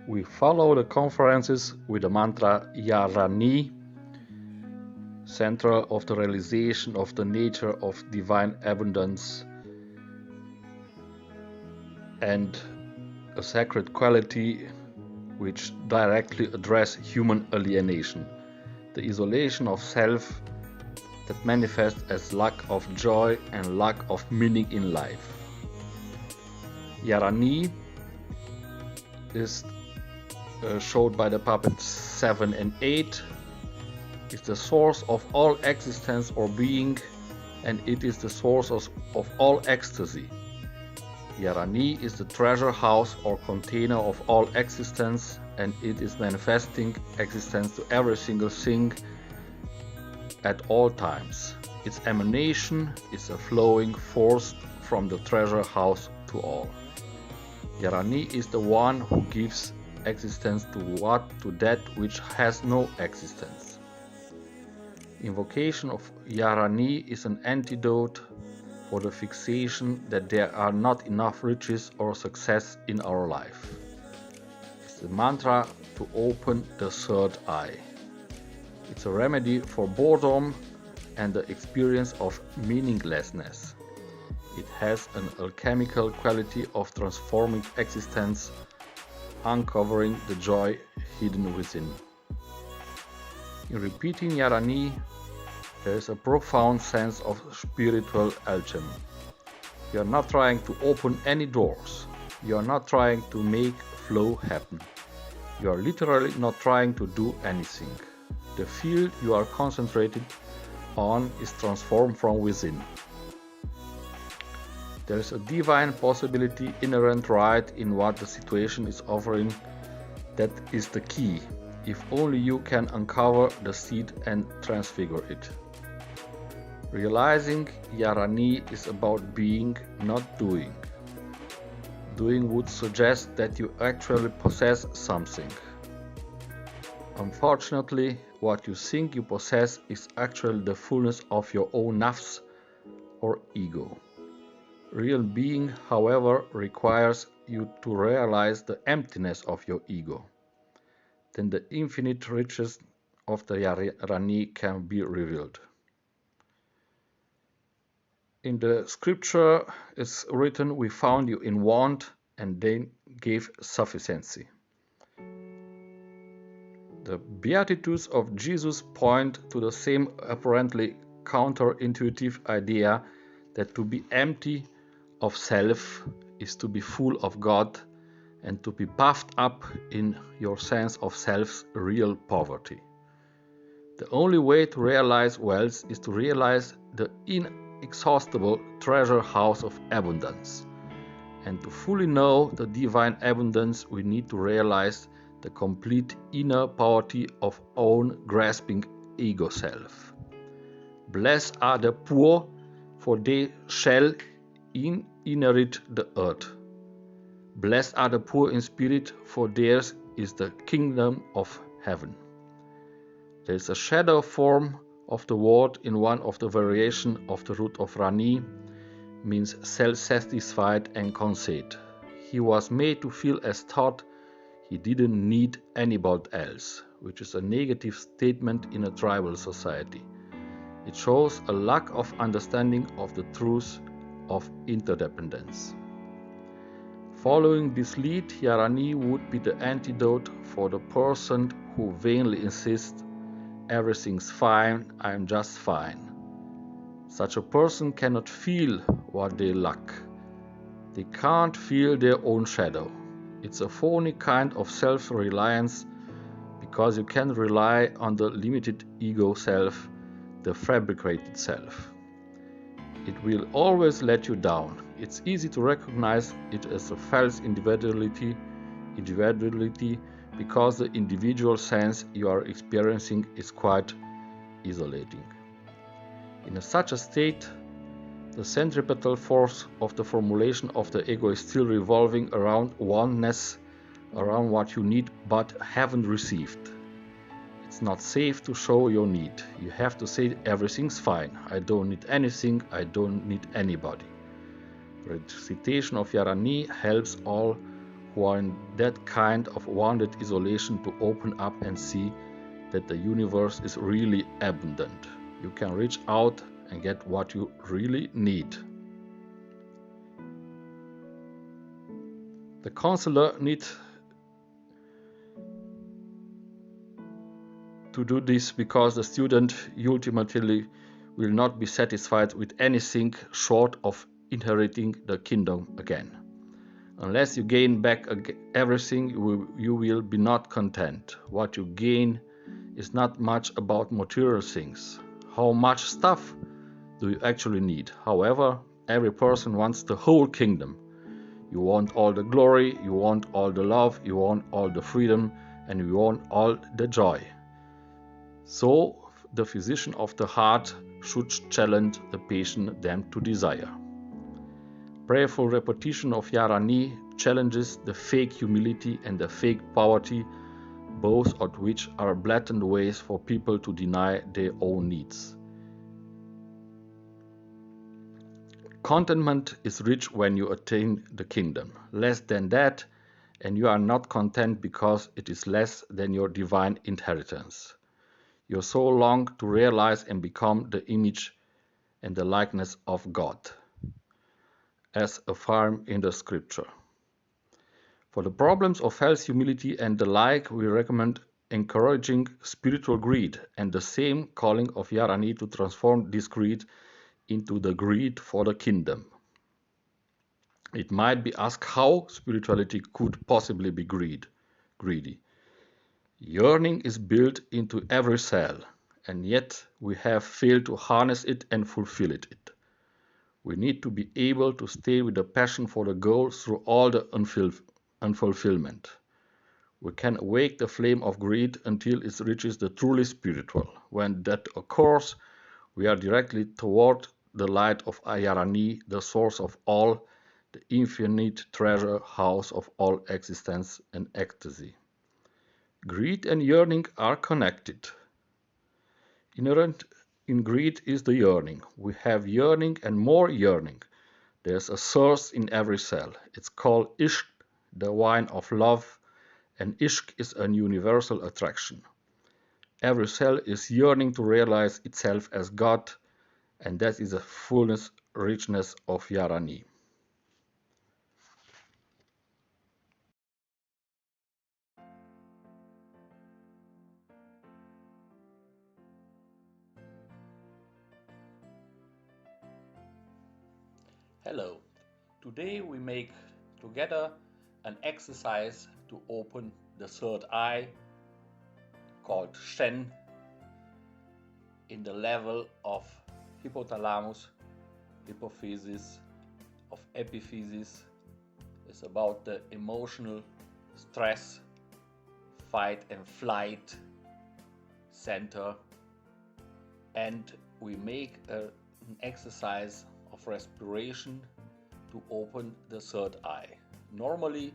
We follow the conferences with the mantra Yarani, central of the realization of the nature of divine abundance and a sacred quality which directly address human alienation, the isolation of self that manifests as lack of joy and lack of meaning in life. Yarani is showed by the puppets 7 and 8, is the source of all existence or being, and it is the source of all ecstasy. Yarani is the treasure house or container of all existence, and it is manifesting existence to every single thing at all times. Its emanation is a flowing force from the treasure house to all. Yarani is the one who gives existence to that which has no existence. Invocation of Yarani is an antidote for the fixation that there are not enough riches or success in our life. It's the mantra to open the third eye. It's a remedy for boredom and the experience of meaninglessness. It has an alchemical quality of transforming existence, uncovering the joy hidden within. In repeating Yarani, there is a profound sense of spiritual alchemy. You are not trying to open any doors. You are not trying to make flow happen. You are literally not trying to do anything. The field you are concentrated on is transformed from within. There is a divine possibility inherent right in what the situation is offering. That is the key, if only you can uncover the seed and transfigure it. Realizing Yarani is about being, not doing. Doing would suggest that you actually possess something. Unfortunately, what you think you possess is actually the fullness of your own nafs or ego. Real being, however, requires you to realize the emptiness of your ego. Then the infinite riches of the Yarani can be revealed. In the scripture it's written, we found you in want and then gave sufficiency. The Beatitudes of Jesus point to the same apparently counterintuitive idea that to be empty of self is to be full of God and to be puffed up in your sense of self's real poverty. The only way to realize wealth is to realize the inexhaustible treasure house of abundance. And to fully know the divine abundance, we need to realize the complete inner poverty of own grasping ego self. Blessed are the poor, for they shall inherit the earth. Blessed are the poor in spirit, for theirs is the kingdom of heaven. There is a shadow form of the word in one of the variations of the root of Rani, means self-satisfied and conceit. He was made to feel as thought he didn't need anybody else, which is a negative statement in a tribal society. It shows a lack of understanding of the truth of interdependence. Following this lead, Yarani would be the antidote for the person who vainly insists, everything's fine, I'm just fine. Such a person cannot feel what they lack. They can't feel their own shadow. It's a phony kind of self-reliance because you can rely on the limited ego self, the fabricated self. It will always let you down. It's easy to recognize it as a false individuality because the individual sense you are experiencing is quite isolating. In such a state, the centripetal force of the formulation of the ego is still revolving around oneness, around what you need but haven't received. It's not safe to show your need. You have to say everything's fine. I don't need anything. I don't need anybody. Recitation of Yarani helps all who are in that kind of wounded isolation to open up and see that the universe is really abundant. You can reach out and get what you really need. The counselor needs to do this because the student ultimately will not be satisfied with anything short of inheriting the kingdom again. Unless you gain back everything, you will be not content. What you gain is not much about material things. How much stuff do you actually need? However, every person wants the whole kingdom. You want all the glory, you want all the love, you want all the freedom, and you want all the joy. So, the physician of the heart should challenge the patient then to desire. Prayerful repetition of Yarani challenges the fake humility and the fake poverty, both of which are blatant ways for people to deny their own needs. Contentment is rich when you attain the kingdom. Less than that, and you are not content because it is less than your divine inheritance. Your soul longs to realize and become the image and the likeness of God, as affirmed in the scripture. For the problems of health, humility, and the like, we recommend encouraging spiritual greed and the same calling of Yarani to transform this greed into the greed for the kingdom. It might be asked how spirituality could possibly be greedy. Yearning is built into every cell, and yet we have failed to harness it and fulfill it. We need to be able to stay with the passion for the goal through all the unfulfillment. We can awake the flame of greed until it reaches the truly spiritual. When that occurs, we are directly toward the light of Ayarani, the source of all, the infinite treasure house of all existence and ecstasy. Greed and yearning are connected. Inherent in greed is the yearning. We have yearning and more yearning. There's a thirst in every cell. It's called Ishq, the wine of love, and Ishq is an universal attraction. Every cell is yearning to realize itself as God, and that is the fullness, richness of Yarani. Hello. Today we make together an exercise to open the third eye called Shen in the level of hypothalamus, hypophysis, of epiphysis. It's about the emotional stress, fight and flight center, and we make an exercise of respiration to open the third eye. Normally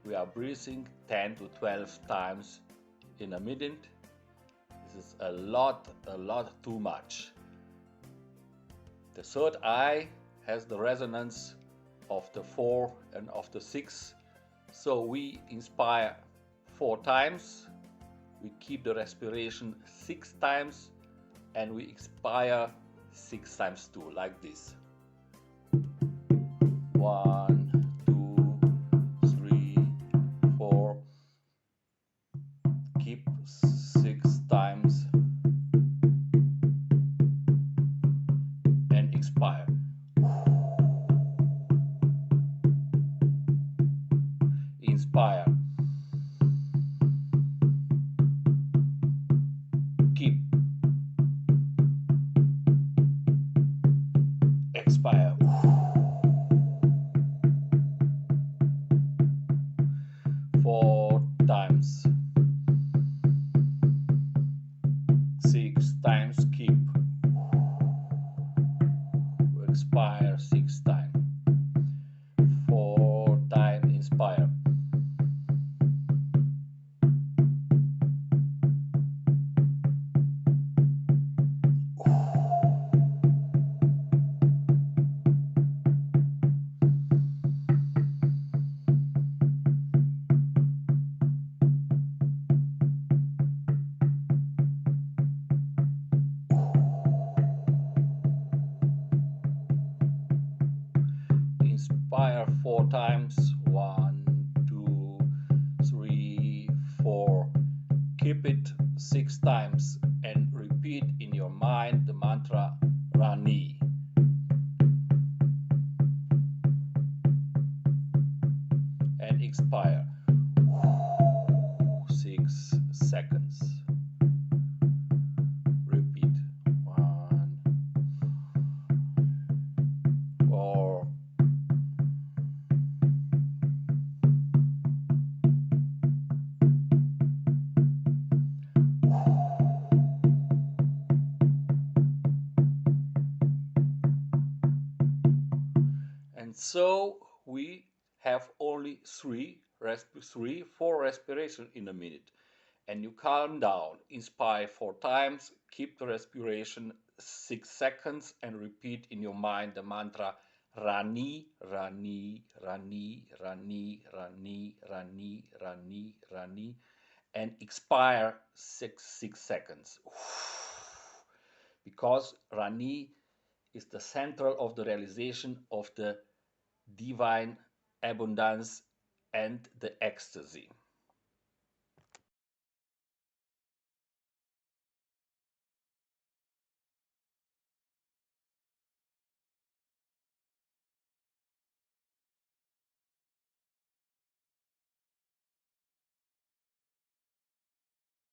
we are breathing 10 to 12 times in a minute. This is a lot too much. The third eye has the resonance of the 4 and of the 6, so we inspire 4 times, we keep the respiration 6 times, and we expire 6 times too, like this. 1, 2, 3, 4. Keep 6 times and expire. Inspire. Keep. Expire. 4 times. 6 times. Keep. Expire 6 times. 4 times. Inspire. inspire 4 times. 1, 2, 3, 4. Keep it 6 times and repeat in your mind the mantra Rani. And expire. 6 seconds. Repeat. 1, 4. And so we have only 4 respiration in a minute. And you calm down. Inspire 4 times, keep the respiration 6 seconds, and repeat in your mind the mantra Rani, Rani, Rani, Rani, Rani, Rani, Rani, Rani, and expire 6 seconds. Because Rani is the central of the realization of the divine abundance and the ecstasy.